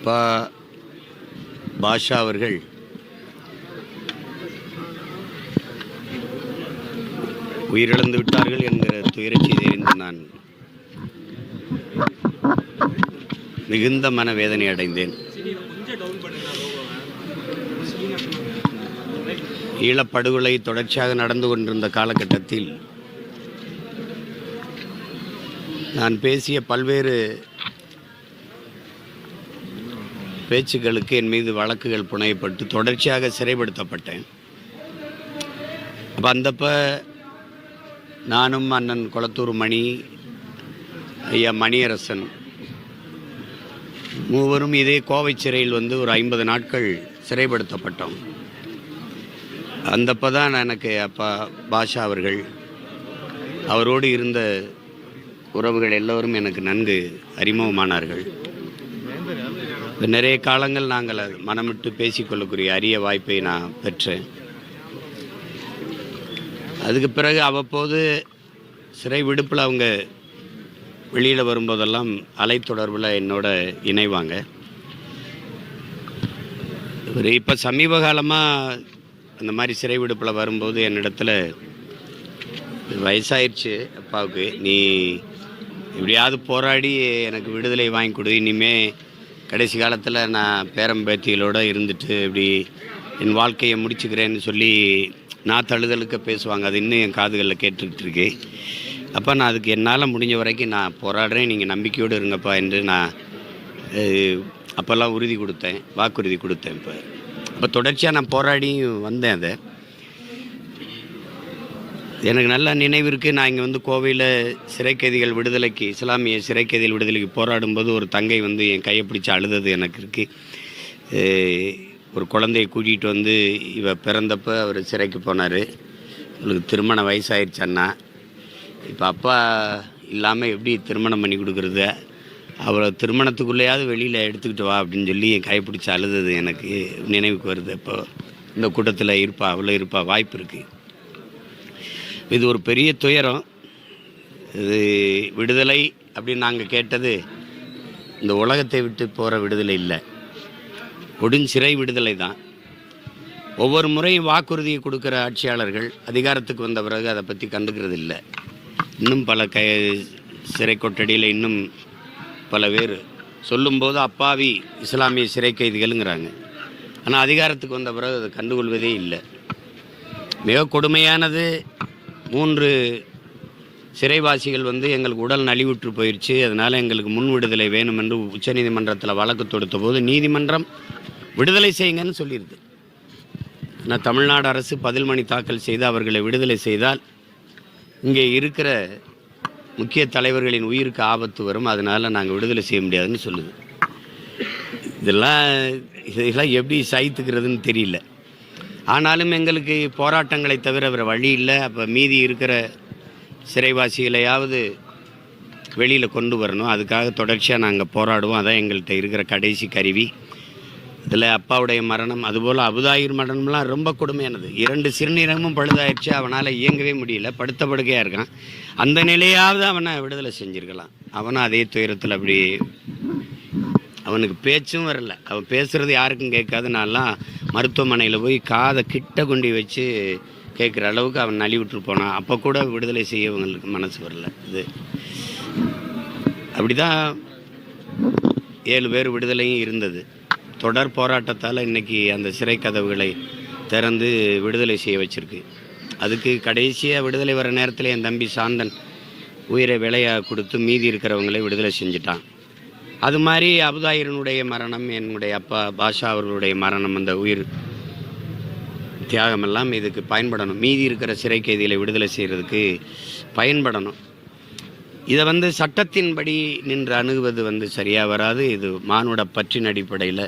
அப்பா பாஷா அவர்கள் உயிரிழந்து விட்டார்கள் என்கிற துயரச் செய்தி அறிந்து நான் மிகுந்த மனவேதனை அடைந்தேன். ஈழப்படுகொலை தொடர்ச்சியாக நடந்து கொண்டிருந்த காலகட்டத்தில் நான் பேசிய பல்வேறு பேச்சுக்களுக்கு என் மீது வழக்குகள் புனையப்பட்டு தொடர்ச்சியாக சிறைப்படுத்தப்பட்டேன். அப்போ அந்தப்போ நானும் அண்ணன் குளத்தூர் மணி, ஐயா மணியரசன் மூவரும் இதே கோவை சிறையில் ஒரு 50 நாட்கள் சிறைப்படுத்தப்பட்டோம். அந்தப்போ தான் எனக்கு அப்பா பாஷா அவர்கள், அவரோடு இருந்த உறவுகள் எல்லோரும் எனக்கு நன்கு அறிமுகமானார்கள். நிறைய காலங்கள் நாங்கள் மனமிட்டு பேசிக்கொள்ளக்கூடிய அரிய வாய்ப்பை நான் பெற்றேன். அதுக்கு பிறகு அவ்வப்போது சிறை விடுப்பில் அவங்க வெளியில் வரும்போதெல்லாம் அலைத்தொடர்பில் என்னோட இணைவாங்க. இப்போ சமீப காலமாக அந்த மாதிரி சிறை விடுப்பில் வரும்போது என்னிடத்துல வயசாயிடுச்சு அப்பாவுக்கு, நீ எப்படியாவது போராடி எனக்கு விடுதலை வாங்கி கொடு, இனிமேல் கடைசி காலத்தில் நான் பேரம்பேத்திகளோடு இருந்துட்டு இப்படி என் வாழ்க்கையை முடிச்சுக்கிறேன்னு சொல்லி நான் தழுதலுக்க பேசுவாங்க. அது இன்னும் என் காதுகளில் கேட்டுக்கிட்டு இருக்கு. அப்போ நான் அதுக்கு என்னால் முடிஞ்ச வரைக்கும் நான் போராடுறேன், நீங்கள் நம்பிக்கையோடு இருங்கப்பா என்று நான் அப்போல்லாம் உறுதி கொடுத்தேன், வாக்குறுதி கொடுத்தேன். இப்போ தொடர்ச்சியாக நான் போராடி வந்தேன். அதை எனக்கு நல்ல நினைவு இருக்குது. நான் இங்கே கோவையில் சிறைக்கைதிகள் விடுதலைக்கு, இஸ்லாமிய சிறைக்கைதிகள் விடுதலைக்கு போராடும்போது ஒரு தங்கை என் கையை பிடிச்சி அழுதது எனக்கு இருக்குது. ஒரு குழந்தையை கூட்டிகிட்டு இவ பிறந்தப்போ அவர் சிறைக்கு போனார். அவளுக்கு திருமண வயசாகிடுச்சு அண்ணா, இப்போ அப்பா இல்லாமல் எப்படி திருமணம் பண்ணி கொடுக்குறது, அவளை திருமணத்துக்குள்ளேயாவது வெளியில் எடுத்துக்கிட்டு வா அப்படின்னு சொல்லி என் கையை பிடிச்சி அழுதது எனக்கு நினைவுக்கு வருது. இப்போ இந்த கூட்டத்தில் இருப்பா, அவ்வளோ இருப்பா, வாய்ப்பு இருக்குது. இது ஒரு பெரிய துயரம். இது விடுதலை அப்படின்னு நாங்கள் கேட்டது இந்த உலகத்தை விட்டு போகிற விடுதலை இல்லை, கொடுஞ்சிறை விடுதலை தான். ஒவ்வொரு முறையும் வாக்குறுதியை கொடுக்குற ஆட்சியாளர்கள் அதிகாரத்துக்கு வந்த பிறகு அதை பற்றி கண்டுக்கிறது இல்லை. இன்னும் பல சிறை கொட்டடியில் இன்னும் பல பேர் சொல்லும்போது அப்பாவி இஸ்லாமிய சிறை கைதிகள்ங்கிறாங்க. ஆனால் அதிகாரத்துக்கு வந்த பிறகு அதை கண்டுகொள்வதே இல்லை. மிக கொடுமையானது, 3 சிறைவாசிகள் எங்களுக்கு உடல் நலிவுற்று போயிடுச்சு, அதனால் எங்களுக்கு முன் விடுதலை வேணும் என்று உச்சநீதிமன்றத்தில் வழக்கு தொடுத்த போது நீதிமன்றம் விடுதலை செய்யுங்கன்னு சொல்லிடுது. ஆனால் தமிழ்நாடு அரசு பதில் மணி தாக்கல் செய்து அவர்களை விடுதலை செய்தால் இங்கே இருக்கிற முக்கிய தலைவர்களின் உயிருக்கு ஆபத்து வரும், அதனால் நாங்கள் விடுதலை செய்ய முடியாதுன்னு சொல்லுது. இதெல்லாம் எப்படி சகித்துக்கிறதுன்னு தெரியல. ஆனாலும் எங்களுக்கு போராட்டங்களை தவிர வேறு வழி இல்லை. அப்போ மீதி இருக்கிற சிறைவாசிகளையாவது வெளியில் கொண்டு வரணும், அதுக்காக தொடர்ச்சியாக நாங்கள் போராடுவோம். அதான் எங்கள்கிட்ட இருக்கிற கடைசி கருவி. இதில் அப்பாவுடைய மரணம், அதுபோல் அபுதாயிர் மரணம்லாம் ரொம்ப கொடுமையானது. 2 சிறுநீரகமும் பழுதாயிடுச்சு, அவனால் இயங்கவே முடியல, படுத்த படுக்கையாக இருக்கான். அந்த நிலையாவது அவனை விடுதலை செஞ்சுருக்கலாம். அவனும் அதே துயரத்தில் அப்படி, அவனுக்கு பேச்சும் வரல, அவன் பேசுகிறது யாருக்கும் கேட்காது. நான்லாம் மருத்துவமனையில் போய் காதை கிட்ட கொண்டு வச்சு கேட்குற அளவுக்கு அவன் நலிவுற்று போனான். அப்போ கூட விடுதலை செய்யவங்களுக்கு மனசு வரல. இது அப்படி தான் 7 பேர் விடுதலையும் இருந்தது. தொடர் போராட்டத்தால் இன்றைக்கி அந்த சிறை கதவுகளை திறந்து விடுதலை செய்ய வச்சுருக்கு. அதுக்கு கடைசியாக விடுதலை வர நேரத்தில் என் தம்பி சாந்தன் உயிரை விலையாக கொடுத்து மீதி இருக்கிறவங்களை விடுதலை செஞ்சுட்டான். அது மாதிரி அபுதாயிரனுடைய மரணம், என்னுடைய அப்பா பாஷா அவர்களுடைய மரணம், அந்த உயிர் தியாகமெல்லாம் இதுக்கு பயன்படணும். மீதி இருக்கிற சிறை கைதிகளை விடுதலை செய்கிறதுக்கு பயன்படணும். இதை சட்டத்தின்படி நின்று அணுகுவது சரியாக வராது. இது மானுட பற்றின் அடிப்படையில்,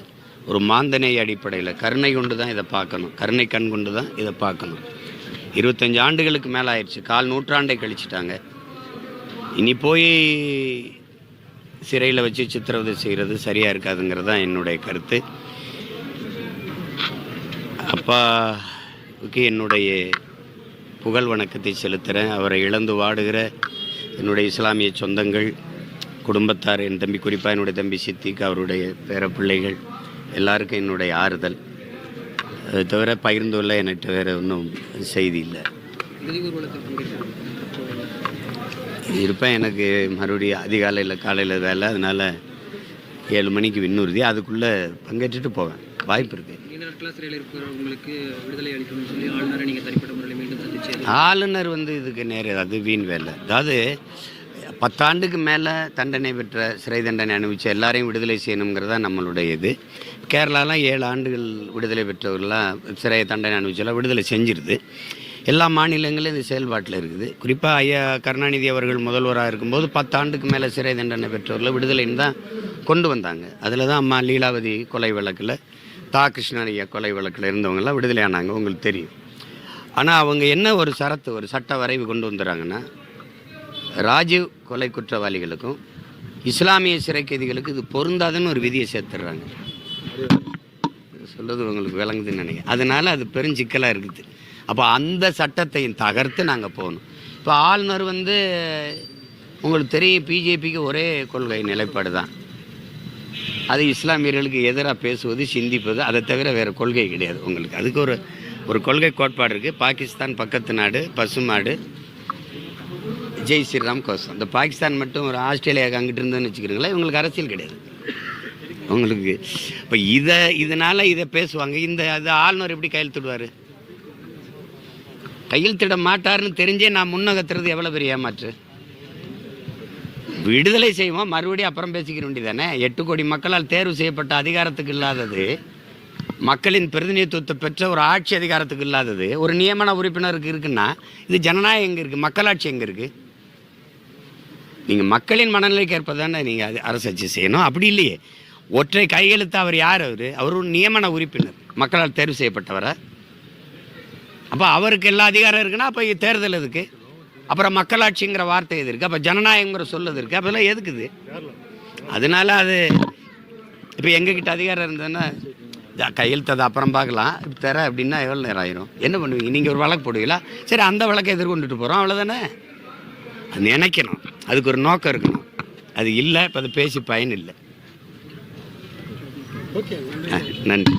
ஒரு மாந்தனை அடிப்படையில் கருணை கொண்டு தான் இதை பார்க்கணும், கருணை கண் கொண்டு தான் இதை பார்க்கணும். 25 ஆண்டுகளுக்கு மேலே ஆயிடுச்சு, 1/4 நூற்றாண்டை கழிச்சிட்டாங்க. இனி போய் சிறையில் வச்சு சித்திரவதை செய்கிறது சரியாக இருக்காதுங்கிறது தான் என்னுடைய கருத்து. அப்பாவுக்கு என்னுடைய புகழ் வணக்கத்தை செலுத்துகிறேன். அவரை இழந்து வாடுகிற என்னுடைய இஸ்லாமிய சொந்தங்கள், குடும்பத்தார், என் தம்பி, குறிப்பாக என்னுடைய தம்பி சித்திக்கு, அவருடைய பேர பிள்ளைகள் எல்லாருக்கும் என்னுடைய ஆறுதல். அதை தவிர பகிர்ந்து கொள்ள என்கிட்ட வேறு ஒன்றும் செய்தி இல்லை. இருப்பேன். எனக்கு மறுபடியும் அதிகாலையில் காலையில் வேலை, அதனால் 7 மணிக்கு விண்ணுறுதி, அதுக்குள்ளே பங்கேற்றுட்டு போவேன். வாய்ப்பு இருக்குது. ஆளுநர் இதுக்கு நேரம் அது வீண் வேலை. அதாவது 10 ஆண்டுக்கு மேலே தண்டனை பெற்ற, சிறை தண்டனை அனுபவித்த எல்லாரையும் விடுதலை செய்யணுங்கிறதா நம்மளுடைய இது. கேரளாலாம் 7 ஆண்டுகள் விடுதலை பெற்றவர்களாம் சிறை தண்டனை அனுபவிச்செல்லாம் விடுதலை செஞ்சிருது. எல்லா மாநிலங்களும் இது செயல்பாட்டில் இருக்குது. குறிப்பாக ஐயா கருணாநிதி அவர்கள் முதல்வராக இருக்கும்போது 10 ஆண்டுக்கு மேலே சிறை தண்டனை பெற்றவர்களை விடுதலைன்னு தான் கொண்டு வந்தாங்க. அதில் தான் அம்மா லீலாவதி கொலை வழக்கில், கிருஷ்ணன் ஐயா கொலை வழக்கில் இருந்தவங்கெல்லாம் விடுதலை ஆனாங்க, உங்களுக்கு தெரியும். ஆனால் அவங்க என்ன ஒரு சட்ட வரைவு கொண்டு வந்துடுறாங்கன்னா, ராஜீவ் கொலை குற்றவாளிகளுக்கும் இஸ்லாமிய சிறை கைதிகளுக்கு இது பொருந்தாதுன்னு ஒரு விதியை சேர்த்துடுறாங்க. சொல்கிறது உங்களுக்கு விளங்குதுன்னு நினைக்கிறேன். அதனால் அது பெருஞ்சிக்கலாக இருக்குது. அப்போ அந்த சட்டத்தையும் தகர்த்து நாங்கள் போகணும். இப்போ ஆளுநர் உங்களுக்கு தெரியும், பிஜேபிக்கு ஒரே கொள்கை நிலைப்பாடு தான். அது இஸ்லாமியர்களுக்கு எதிராக பேசுவது, சிந்திப்பது, அதை தவிர வேறு கொள்கை கிடையாது உங்களுக்கு. அதுக்கு ஒரு கொள்கை கோட்பாடு இருக்குது. பாகிஸ்தான் பக்கத்து நாடு, பசுமாடு, ஜெய் ஸ்ரீராம் கோசம். இந்த பாகிஸ்தான் மட்டும் ஒரு ஆஸ்திரேலியாவுக்கு அங்கிட்டு இருந்தோன்னு வச்சுக்கிறீங்களா, இவங்களுக்கு அரசியல் கிடையாது உங்களுக்கு. இப்போ இதனால் இதை பேசுவாங்க. அது ஆளுநர் எப்படி கையெழுத்திடுவார்? கையெழுத்திட மாட்டார்னு தெரிஞ்சே நான் முன்னகத்துறது எவ்வளோ பெரிய ஏமாற்று. விடுதலை செய்வோம், மறுபடியும் அப்புறம் பேசிக்கிற வேண்டியதானே. 8 கோடி மக்களால் தேர்வு செய்யப்பட்ட அதிகாரத்துக்கு இல்லாதது, மக்களின் பிரதிநிதித்துவத்தை பெற்ற ஒரு ஆட்சி அதிகாரத்துக்கு இல்லாதது ஒரு நியமன உறுப்பினருக்கு இருக்குன்னா, இது ஜனநாயகம் எங்கே இருக்குது? மக்களாட்சி எங்கே இருக்குது? நீங்கள் மக்களின் மனநிலைக்கு ஏற்பதானே நீங்கள் அரசாட்சி செய்யணும். அப்படி இல்லையே. ஒற்றை கையெழுத்து. அவர் யார்? அவர் ஒரு நியமன உறுப்பினர், மக்களால் தேர்வு செய்யப்பட்டவரை. அப்போ அவருக்கு எல்லா அதிகாரம் இருக்குன்னா அப்போ தேர்தல் எதுக்கு? அப்புறம் மக்களாட்சிங்கிற வார்த்தை எது இருக்குது? அப்போ ஜனநாயகங்கிற சொல்லுது இருக்குது. அப்போல்லாம் எதுக்குது? அதனால அது இப்போ எங்ககிட்ட அதிகாரம் இருந்ததுன்னா கையெழுத்ததை அப்புறம் பார்க்கலாம், இப்போ தர அப்படின்னா எவ்வளோ நேரம் ஆயிரும்? என்ன பண்ணுவீங்க? நீங்கள் ஒரு வழக்கு போடுவீங்களா? சரி, அந்த வழக்கை எதிர்கொண்டுட்டு போகிறோம், அவ்வளோதானே. அது நினைக்கணும், அதுக்கு ஒரு நோக்கம் இருக்கணும். அது இல்லை. இப்போ அதை பேசி பயன் இல்லை. நன்றி.